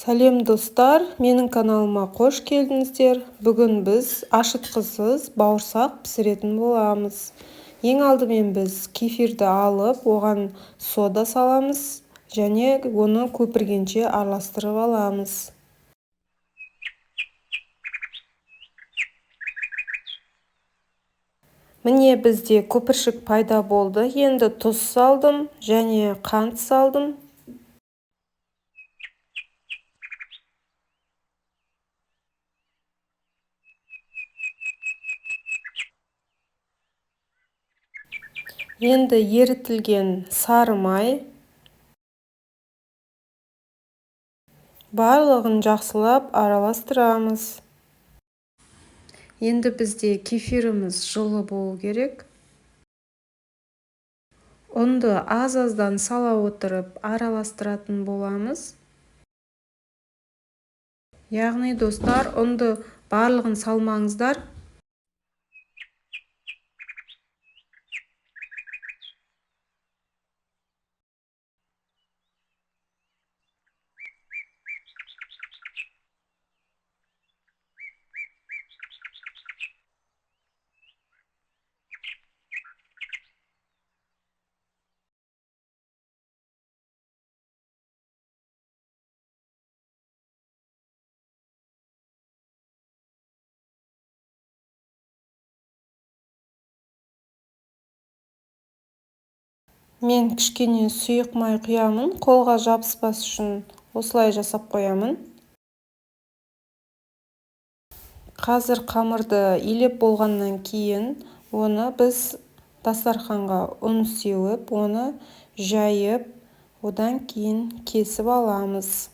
Сәлем достар, менің каналыма қош келдіңіздер. Бүгін біз ашытқысыз бауырсақ пісіретін боламыз. Ең алдымен біз кефирді алып, оған сода саламыз және оны көпіргенше араластырып аламыз. Міне бізде көпіршік пайда болды. Енді тұз салдым және қант салдым. Енді ерітілген сары май. Барлығын жақсылап араластырамыз. Енді бізде кефиріміз жылы болу керек. Ұнды аз-аздан сала отырып араластыратын боламыз. Яғни достар, ұнды барлығын салмаңыздар. Мен кішкене сұйық май құямын, қолға жабыспас үшін осылай жасап қоямын. Қазір қамырды илеп болғаннан кейін оны біз дастарханға ұн сеуіп, оны жайып, одан кейін кесіп аламыз.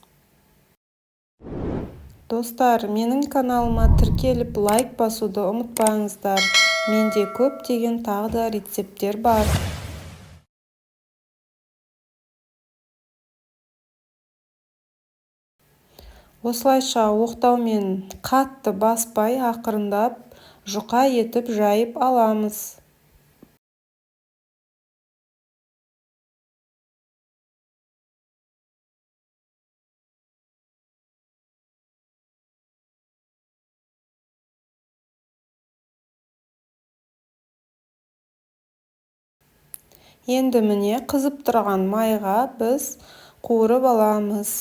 Достар, менің каналыма тіркеліп лайк басуды ұмытпаңыздар. Менде көптеген тағы да рецепттер бар. Осылайша оқтаумен қатты баспай, ақырындап, жұқа етіп жайып аламыз. Енді міне қызып тұрған майға біз қуырып аламыз.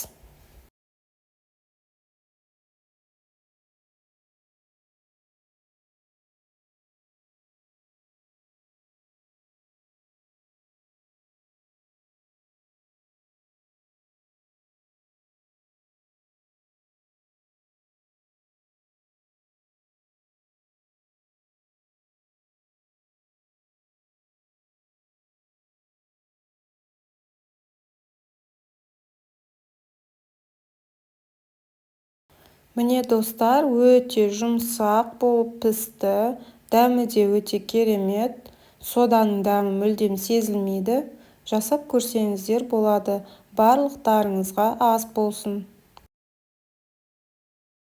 Міне достар, өте жұмсақ болып пісті. Дәмі де өте керемет. Соданың дәмі мүлдем сезілмейді. Жасап көрсеңіздер болады. Барлықтарыңызға ас болсын.